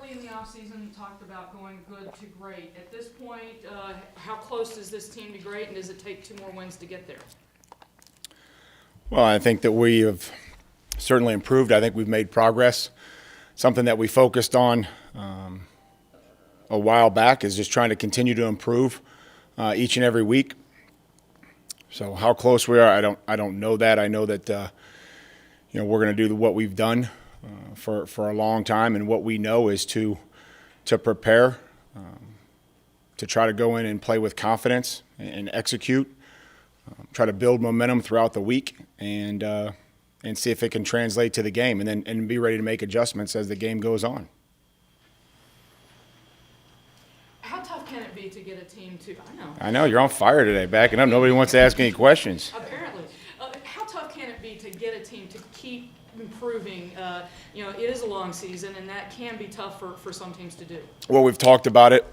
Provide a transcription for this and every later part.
early in the offseason talked about going good to great. At this point, how close is this team to great, and does it take 2 more wins to get there? Well, I think that we have certainly improved. I think we've made progress. Something that we focused on a while back is just trying to continue to improve each and every week. So how close we are, I don't know that. I know that we're going to do what we've done for a long time, and what we know is to prepare, to try to go in and play with confidence and execute, try to build momentum throughout the week, and see if it can translate to the game, and be ready to make adjustments as the game goes on. How tough can it be to get a team to? I know you're on fire today, backing up. Nobody wants to ask any questions. Apparently, how tough can it be to get a team to keep improving? It is a long season, and that can be tough for some teams to do. Well, we've talked about it.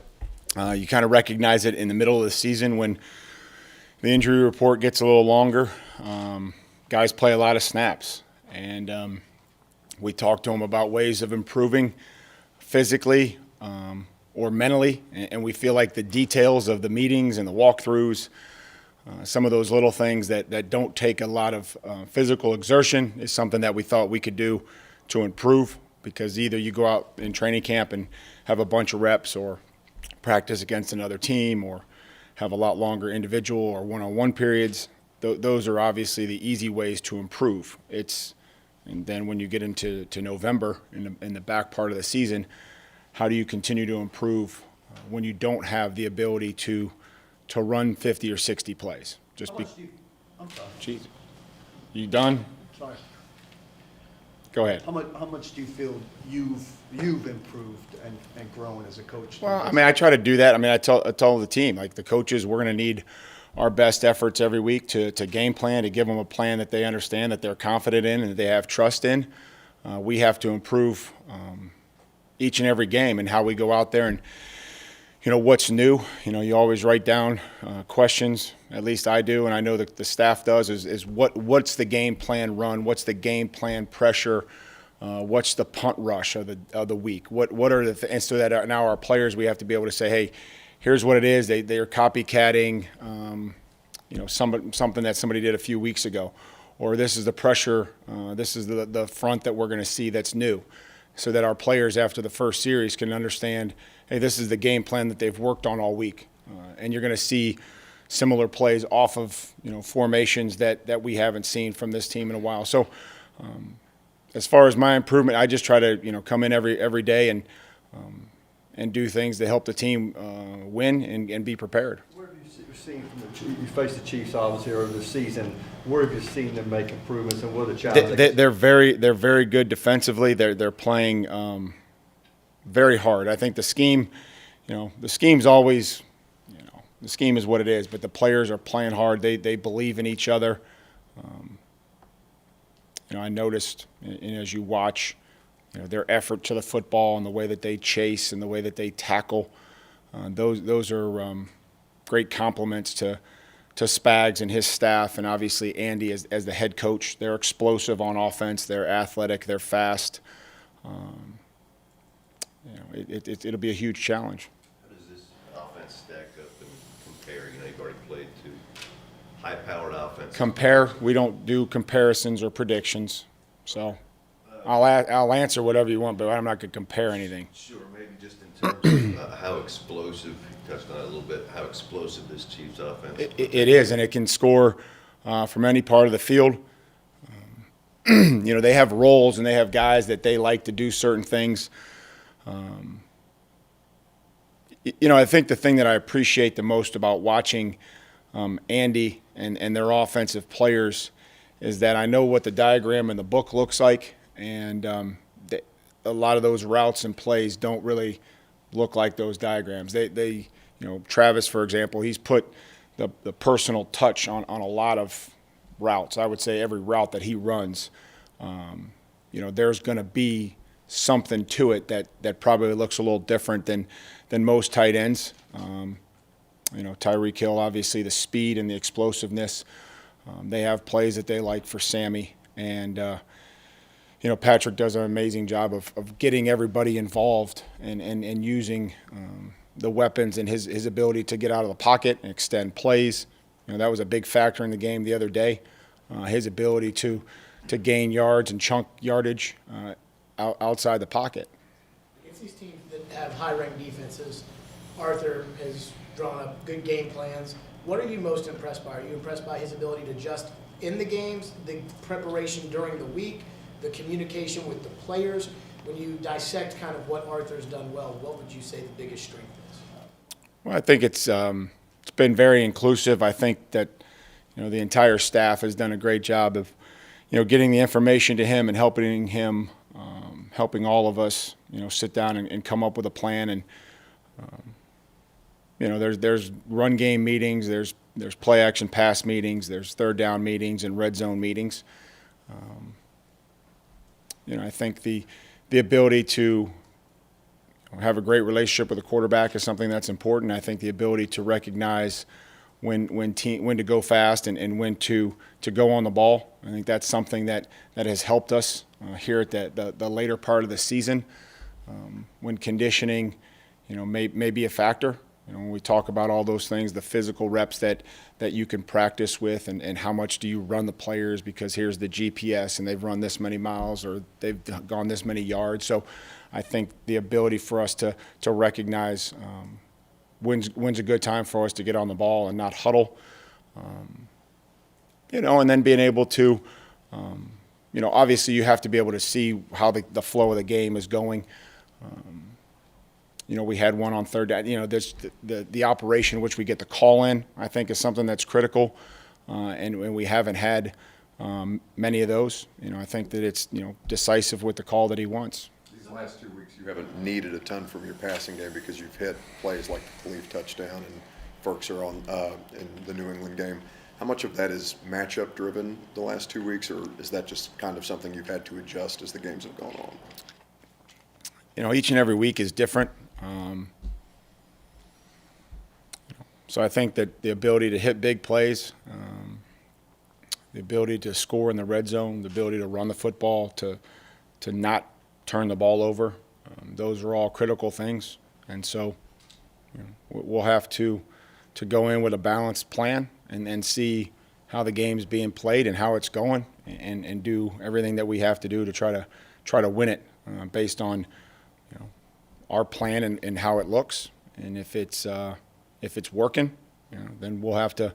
You kind of recognize it in the middle of the season when the injury report gets a little longer. Guys play a lot of snaps, and we talked to them about ways of improving physically or mentally, and we feel like the details of the meetings and the walkthroughs, some of those little things that don't take a lot of physical exertion, is something that we thought we could do to improve, because either you go out in training camp and have a bunch of reps, or practice against another team, or have a lot longer individual or one-on-one periods. Those are obviously the easy ways to improve. And then when you get into November, in the back part of the season, how do you continue to improve when you don't have the ability to run 50 or 60 plays? I'm sorry. Jeez. You done? Sorry. Go ahead. How much do you feel you've improved and grown as a coach? Well, I mean, I try to do that. I mean, I tell the team, like the coaches, we're going to need our best efforts every week to game plan, to give them a plan that they understand, that they're confident in, and that they have trust in. We have to improve each and every game, and how we go out there, and what's new. You always write down questions. At least I do, and I know that the staff does. Is what's the game plan run? What's the game plan pressure? What's the punt rush of the week? What are the and so that now our players, we have to be able to say, hey, here's what it is. They are copycatting, something that somebody did a few weeks ago, or this is the pressure. This is the front that we're going to see that's new, so that our players after the first series can understand, hey, this is the game plan that they've worked on all week, and you're going to see similar plays off of formations that we haven't seen from this team in a while. So as far as my improvement, I just try to come in every day and do things to help the team win and be prepared. Where have you seen you faced the Chiefs obviously over the season? Where have you seen them make improvements, and what are the challenges? They're very good defensively. They're playing very hard. I think the scheme, the scheme's always, the scheme is what it is, but the players are playing hard. They believe in each other. I noticed, as you watch, their effort to the football and the way that they chase and the way that they tackle. Those are great compliments to Spags and his staff, and obviously Andy as the head coach. They're explosive on offense. They're athletic. They're fast. It'll be a huge challenge. How does this offense stack up and compare? You've already played two high-powered offenses. Compare? We don't do comparisons or predictions. So I'll answer whatever you want, but I'm not going to compare anything. Sure, maybe just in terms of how explosive, you touched on it a little bit, how explosive this Chiefs offense is. It is, and it can score from any part of the field. They have roles, and they have guys that they like to do certain things. I think the thing that I appreciate the most about watching Andy and their offensive players is that I know what the diagram in the book looks like, and a lot of those routes and plays don't really look like those diagrams. They Travis, for example, he's put the personal touch on a lot of routes. I would say every route that he runs, there's going to be something to it that probably looks a little different than most tight ends. Tyreek Hill, obviously the speed and the explosiveness. They have plays that they like for Sammy, and Patrick does an amazing job of getting everybody involved and using the weapons and his ability to get out of the pocket and extend plays. That was a big factor in the game the other day. His ability to gain yards and chunk yardage outside the pocket. Against these teams that have high-ranked defenses, Arthur has drawn up good game plans. What are you most impressed by? Are you impressed by his ability to adjust in the games, the preparation during the week, the communication with the players? When you dissect kind of what Arthur's done well, what would you say the biggest strength is? Well, I think it's been very inclusive. I think that the entire staff has done a great job of getting the information to him and helping him, helping all of us sit down and come up with a plan. And there's run game meetings, there's play action pass meetings, there's third down meetings and red zone meetings. I think the ability to have a great relationship with the quarterback is something that's important. I think the ability to recognize when to go fast and when to go on the ball. I think that's something that has helped us here at the later part of the season, when conditioning, may be a factor. When we talk about all those things, the physical reps that you can practice with, and how much do you run the players, because here's the GPS and they've run this many miles or they've gone this many yards. So I think the ability for us to recognize when's a good time for us to get on the ball and not huddle, and then being able to, obviously you have to be able to see how the flow of the game is going. We had one on third down. There's the operation which we get the call in, I think, is something that's critical, and we haven't had many of those. I think that it's decisive with the call that he wants. These last 2 weeks, you haven't needed a ton from your passing game because you've hit plays like the Khalif touchdown and Ferkser on in the New England game. How much of that is matchup driven the last 2 weeks, or is that just kind of something you've had to adjust as the games have gone on? Each and every week is different. So I think that the ability to hit big plays, the ability to score in the red zone, the ability to run the football, to not turn the ball over, those are all critical things. And so we'll have to go in with a balanced plan and see how the game's being played and how it's going, and do everything that we have to do to try to win it based on our plan and how it looks. And if it's working, then we'll have to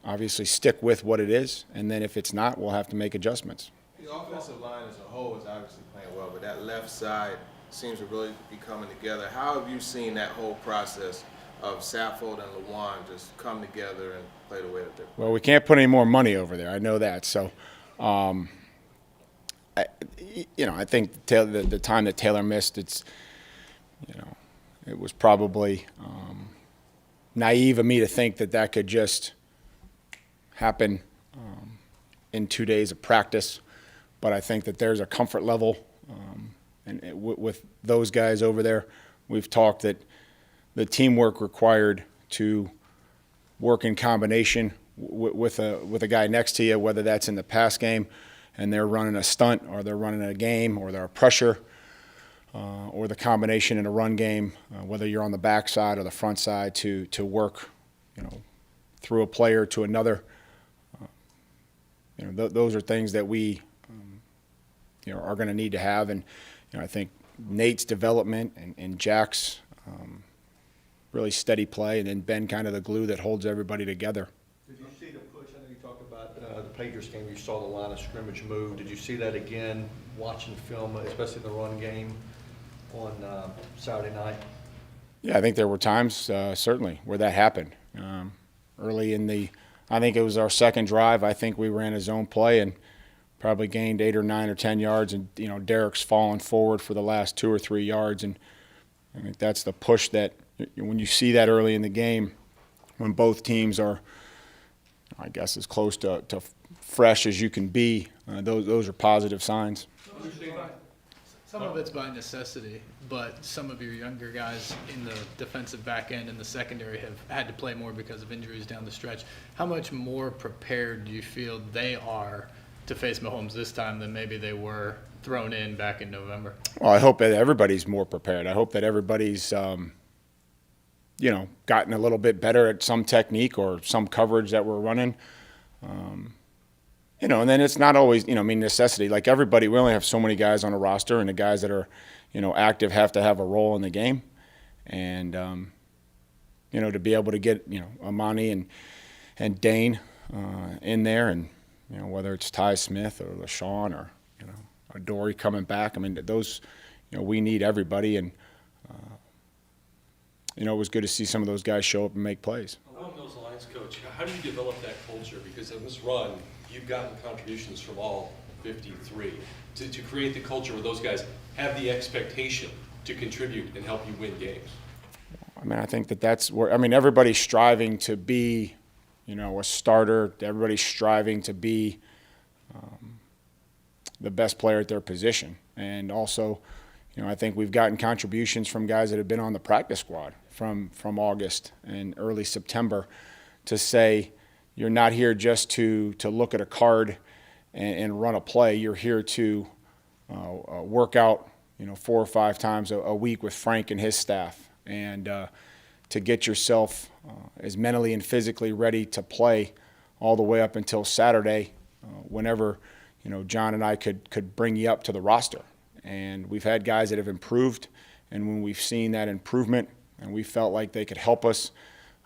obviously stick with what it is. And then if it's not, we'll have to make adjustments. The offensive line as a whole is obviously playing well, but that left side seems to really be coming together. How have you seen that whole process of Saffold and Lewan just come together and play the way that they're playing? Well, we can't put any more money over there. I know that. So, I think the time that Taylor missed, it was probably naive of me to think that could just happen in 2 days of practice. But I think that there's a comfort level, with those guys over there. We've talked that the teamwork required to work in combination with a guy next to you, whether that's in the pass game and they're running a stunt, or they're running a game, or they're a pressure, or the combination in a run game, whether you're on the backside or the front side, to work, through a player to another. Those are things that we, are going to need to have. And I think Nate's development and Jack's really steady play, and then Ben kind of the glue that holds everybody together. Did you see the push? I know you talked about the Patriots game. You saw the line of scrimmage move. Did you see that again, watching film, especially the run game on Saturday night? Yeah, I think there were times, certainly, where that happened. Early in I think it was our second drive, I think we ran a zone play and probably gained 8 or 9 or 10 yards, and Derek's fallen forward for the last 2 or 3 yards, and I think that's the push that when you see that early in the game, when both teams are, I guess, as close to fresh as you can be, those are positive signs. Some of it's by necessity, but some of your younger guys in the defensive back end and the secondary have had to play more because of injuries down the stretch. How much more prepared do you feel they are to face Mahomes this time than maybe they were thrown in back in November? Well, I hope that everybody's more prepared. I hope that everybody's, gotten a little bit better at some technique or some coverage that we're running. And then it's not always, necessity. Like everybody, we only have so many guys on a roster, and the guys that are, active have to have a role in the game. And, to be able to get, Amani and Dane in there, and, whether it's Ty Smith or LaShawn or, or Dory coming back, those, we need everybody. And, it was good to see some of those guys show up and make plays. Along those lines, Coach, how do you develop that culture? Because in this run, you've gotten contributions from all 53 to create the culture where those guys have the expectation to contribute and help you win games. I think that's where, everybody's striving to be, a starter. Everybody's striving to be the best player at their position. And also, I think we've gotten contributions from guys that have been on the practice squad from August and early September to say, you're not here just to look at a card and run a play. You're here to work out, 4 or 5 times a week with Frank and his staff, and to get yourself as mentally and physically ready to play all the way up until Saturday, whenever John and I could bring you up to the roster. And we've had guys that have improved, and when we've seen that improvement and we felt like they could help us,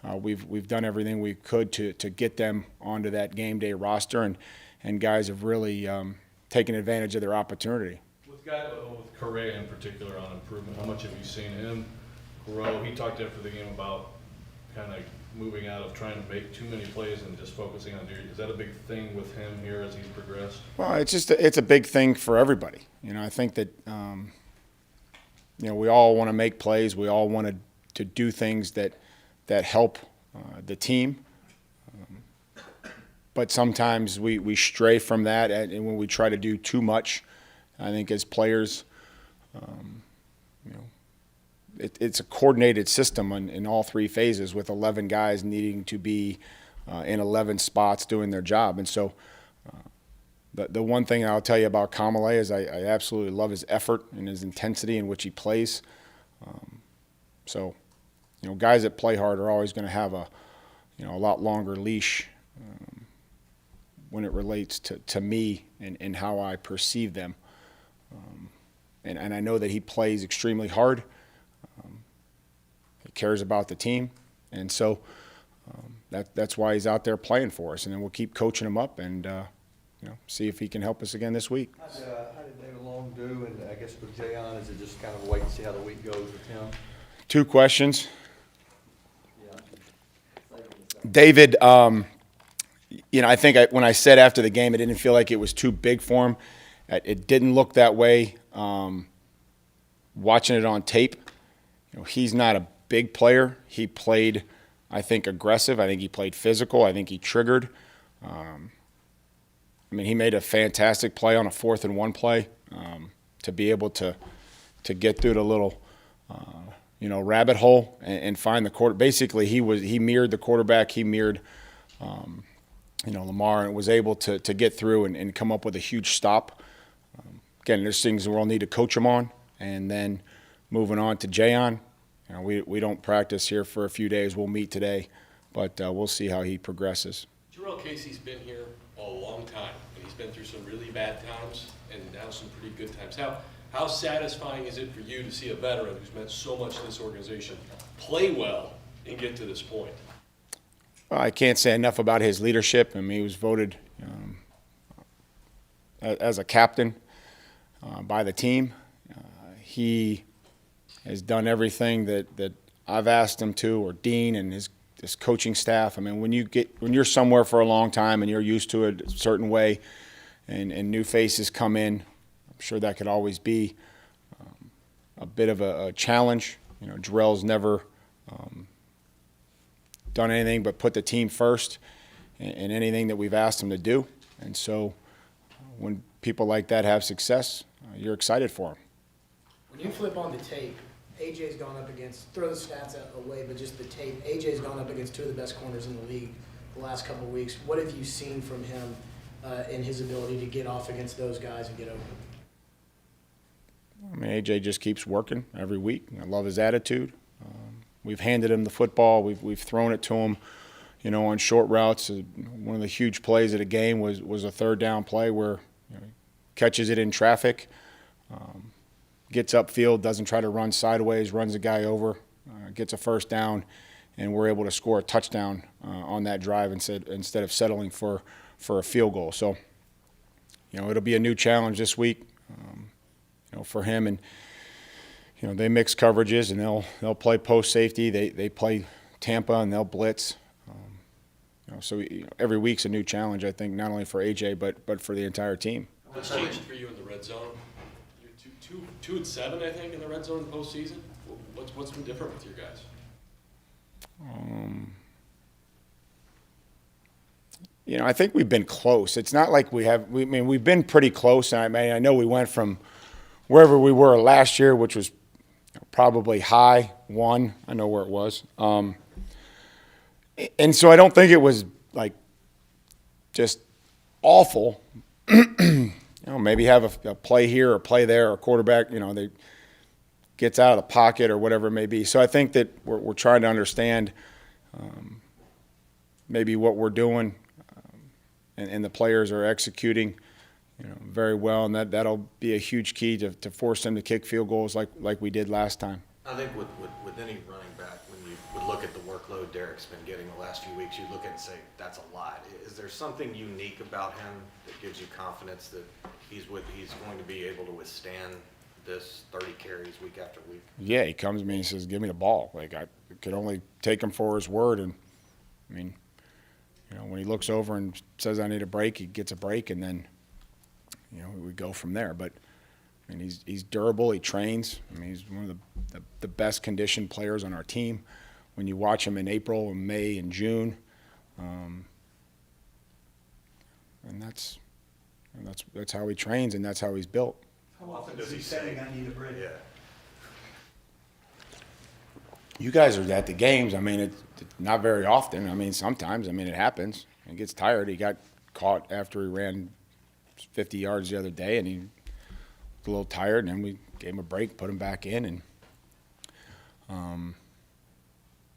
we've done everything we could to get them onto that game day roster, and guys have really taken advantage of their opportunity. With Correa in particular on improvement, how much have you seen him grow? He talked after the game about kind of moving out of trying to make too many plays and just focusing on duty. Is that a big thing with him here as he's progressed? Well, it's a big thing for everybody. I think that we all want to make plays. We all want to do things that help the team. But sometimes we stray from that, and when we try to do too much, I think as players, it's a coordinated system in all 3 phases, with 11 guys needing to be in 11 spots doing their job. And so the one thing I'll tell you about Kamale is I absolutely love his effort and his intensity in which he plays. So guys that play hard are always going to have a lot longer leash when it relates to me and how I perceive them. And I know that he plays extremely hard. He cares about the team, and so that's why he's out there playing for us. And then we'll keep coaching him up and see if he can help us again this week. How did David Long do? And I guess with Jayon, is it just kind of wait and see how the week goes with him? 2 questions. David, I think when I said after the game, I didn't feel like it was too big for him. It didn't look that way. Watching it on tape, he's not a big player. He played, I think, aggressive. I think he played physical. I think he triggered. He made a fantastic play on a 4th and 1 play to be able to get through the little, rabbit hole and find the quarter. Basically, he mirrored the quarterback. He mirrored, Lamar, and was able to get through and come up with a huge stop. Again, there's things we'll need to coach him on. And then moving on to Jayon, we don't practice here for a few days. We'll meet today, but we'll see how he progresses. Jarrell Casey's been here a long time, and he's been through some really bad times and now some pretty good times. How satisfying is it for you to see a veteran who's meant so much to this organization play well and get to this point? Well, I can't say enough about his leadership. He was voted as a captain by the team. He has done everything that I've asked him to, or Dean and his coaching staff. When you're somewhere for a long time and you're used to it a certain way, and new faces come in, I'm sure that could always be a bit of a challenge. Jarrell's never done anything but put the team first in anything that we've asked him to do. And so when people like that have success, you're excited for them. When you flip on the tape, AJ's gone up against, throw the stats away, but just the tape, AJ's gone up against 2 of the best corners in the league the last couple of weeks. What have you seen from him in his ability to get off against those guys and get open? I mean, AJ just keeps working every week. I love his attitude. We've handed him the football. We've thrown it to him, you know, on short routes. One of the huge plays of the game was a third down play where, you know, he catches it in traffic, gets upfield, doesn't try to run sideways, runs the guy over, gets a first down, and we're able to score a touchdown on that drive instead of settling for a field goal. So, you know, it'll be a new challenge this week, you know, for him. And you know, they mix coverages and they'll play post safety. They play Tampa and they'll blitz. You know, so every week's a new challenge, I think, not only for AJ but for the entire team. What's changed for you in the red zone? You're 2-7, I think, in the red zone in the postseason. What's been different with your guys? You know, I think we've been close. It's not like we've been pretty close. And I know we went from wherever we were last year, which was probably high 1. I know where it was. And so I don't think it was like just awful. You know, maybe have a play here or play there, or quarterback, you know, they gets out of the pocket or whatever it may be. So I think that we're trying to understand maybe what we're doing, and the players are executing, you know, very well, and that'll be a huge key to force them to kick field goals like we did last time. I think with any running back, when you would look at the workload Derek's been getting the last few weeks, you look at it and say, that's a lot. Is there something unique about him that gives you confidence that he's going to be able to withstand this 30 carries week after week? Yeah, he comes to me and says, give me the ball. Like, I could only take him for his word. And, I mean, you know, when he looks over and says I need a break, he gets a break, and then, you know, we go from there. But, I mean, he's durable. He trains. I mean, he's one of the best conditioned players on our team. When you watch him in April and May and June, and that's how he trains, and that's how he's built. How often does he say, I need a break? Yeah. You guys are at the games. I mean, it's not very often. I mean, sometimes. I mean, it happens. He gets tired. He got caught after he ran 50 yards the other day, and he was a little tired, and then we gave him a break, put him back in, and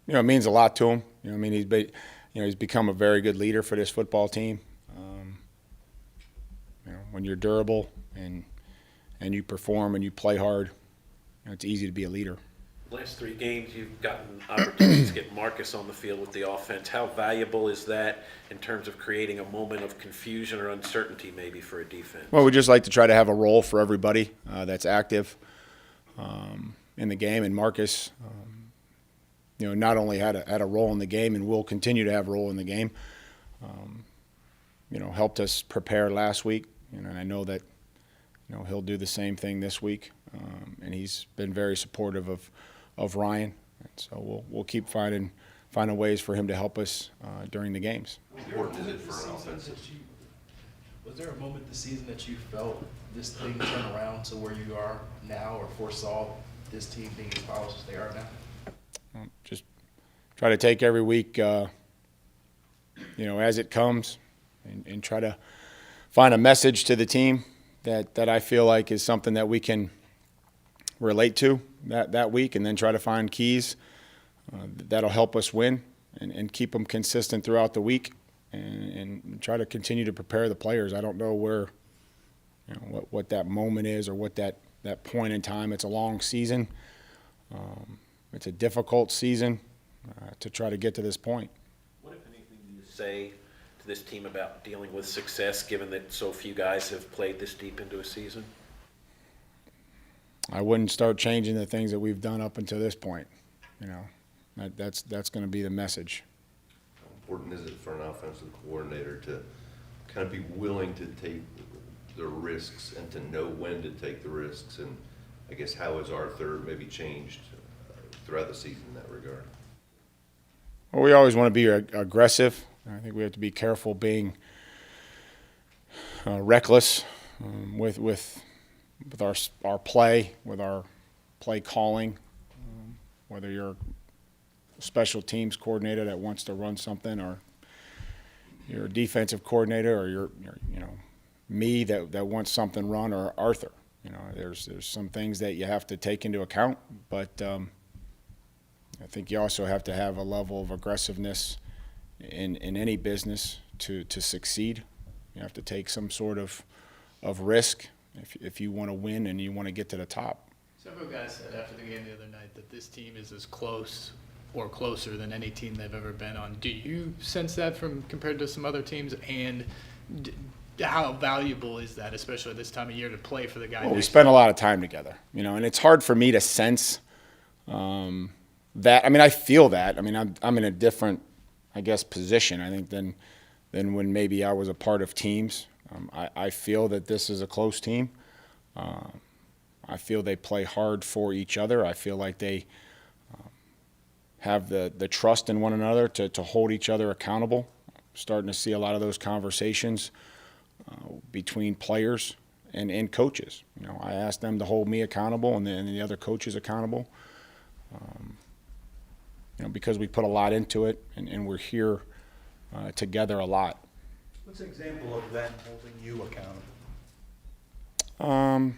you know, it means a lot to him. You know, I mean, he's become a very good leader for this football team. You know, when you're durable and you perform and you play hard, you know, it's easy to be a leader. Last 3 games, you've gotten opportunities to get Marcus on the field with the offense. How valuable is that in terms of creating a moment of confusion or uncertainty maybe for a defense? Well, we just like to try to have a role for everybody that's active in the game. And Marcus, you know, not only had a role in the game and will continue to have a role in the game, you know, helped us prepare last week. You know, and I know that, you know, he'll do the same thing this week. And he's been very supportive of Ryan. And so we'll keep finding ways for him to help us during the games. How important is it for an offense? Was there a moment this season that you felt this thing turn around to where you are now, or foresaw this team being as powerful as they are now? Just try to take every week, you know, as it comes, and try to find a message to the team that I feel like is something that we can relate to that week, and then try to find keys that'll help us win and keep them consistent throughout the week, and try to continue to prepare the players. I don't know where, you know, what that moment is or what that point in time. It's a long season. It's a difficult season to try to get to this point. What, if anything, do you say to this team about dealing with success, given that so few guys have played this deep into a season? I wouldn't start changing the things that we've done up until this point. You know, that's going to be the message. How important is it for an offensive coordinator to kind of be willing to take the risks and to know when to take the risks? And I guess how has Arthur maybe changed throughout the season in that regard? Well, we always want to be aggressive. I think we have to be careful being reckless with our play, with our play calling. Whether you're a special teams coordinator that wants to run something, or your defensive coordinator or your me that wants something run, or Arthur. There's some things that you have to take into account, but I think you also have to have a level of aggressiveness in any business to succeed. You have to take some sort of risk if you want to win and you want to get to the top. Several guys said after the game the other night that this team is as close or closer than any team they've ever been on. Do you sense that from compared to some other teams? And how valuable is that, especially this time of year, to play for the guy? Well, we spend a lot of time together, and it's hard for me to sense that. I mean, I feel that. I mean, I'm in a different, I guess, position, I think, than when maybe I was a part of teams. I feel that this is a close team. I feel they play hard for each other. I feel like they have the trust in one another to hold each other accountable. I'm starting to see a lot of those conversations between players and coaches. I ask them to hold me accountable and the other coaches accountable. Because we put a lot into it and we're here together a lot. What's an example of them holding you accountable?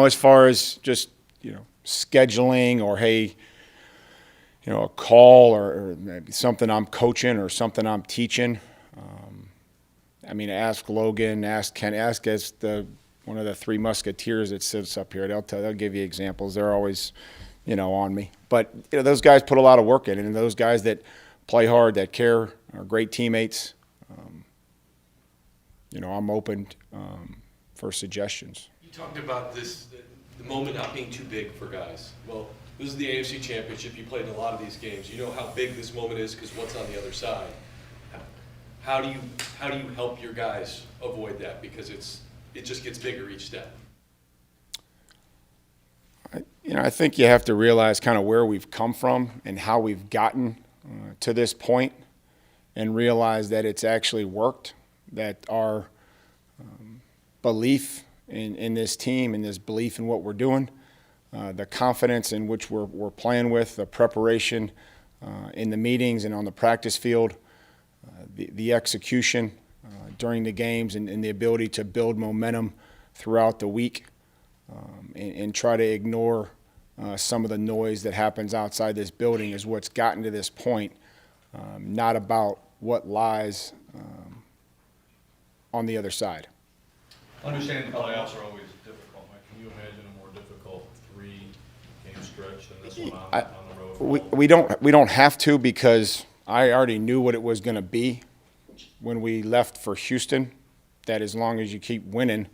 As far as just, scheduling or, hey, a call or maybe something I'm coaching or something I'm teaching. Ask Logan, ask Ken, ask as one of the three musketeers that sits up here. They'll give you examples. They're always, on me. But, those guys put a lot of work in, and those guys that play hard, that care, are great teammates. I'm open for suggestions. You talked about this, the moment not being too big for guys. Well, this is the AFC Championship. You played in a lot of these games. You know how big this moment is because what's on the other side. How do you help your guys avoid that? Because it just gets bigger each step. I think you have to realize kind of where we've come from and how we've gotten to this point, and realize that it's actually worked, that our belief in this team and this belief in what we're doing, the confidence in which we're playing with, the preparation in the meetings and on the practice field, the execution during the games, and the ability to build momentum throughout the week, and try to ignore some of the noise that happens outside this building is what's gotten to this point, not about what lies on the other side. Understanding the playoffs are always difficult. Mike, can you imagine a more difficult 3-game stretch than this one on the road? We don't have to, because I already knew what it was going to be when we left for Houston, that as long as you keep winning,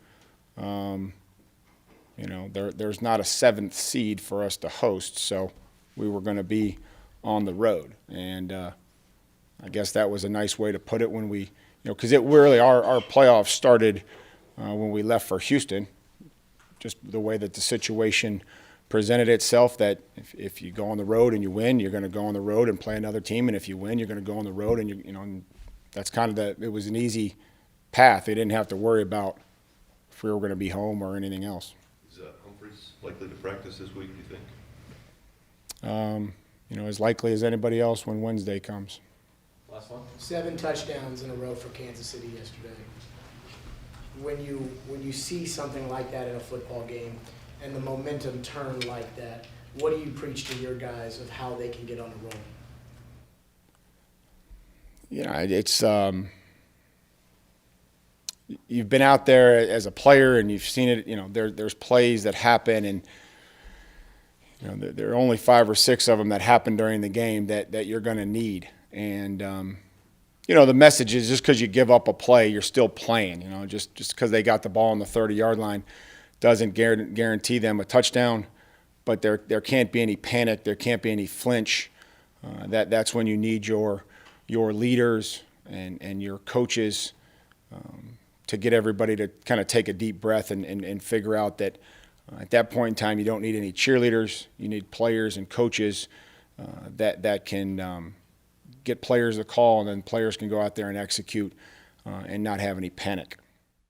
there's not a 7th seed for us to host, so we were going to be on the road. And I guess that was a nice way to put it when we, because it really, our playoffs started when we left for Houston, just the way that the situation presented itself, that if you go on the road and you win, you're going to go on the road and play another team, and if you win, you're going to go on the road, and and that's kind of it was an easy path. They didn't have to worry about if we were going to be home or anything else. Is Humphreys likely to practice this week, do you think? As likely as anybody else when Wednesday comes. Last one? 7 touchdowns in a row for Kansas City yesterday. When you see something like that in a football game and the momentum turn like that, what do you preach to your guys of how they can get on the roll? It's you've been out there as a player and you've seen it. There's plays that happen, and there are only 5 or 6 of them that happen during the game that you're going to need. And the message is, just because you give up a play, you're still playing. Just because they got the ball on the 30-yard line doesn't guarantee them a touchdown. But there can't be any panic. There can't be any flinch. That's when you need your leaders and your coaches to get everybody to kind of take a deep breath and figure out that at that point in time you don't need any cheerleaders. You need players and coaches that can get players a call, and then players can go out there and execute and not have any panic.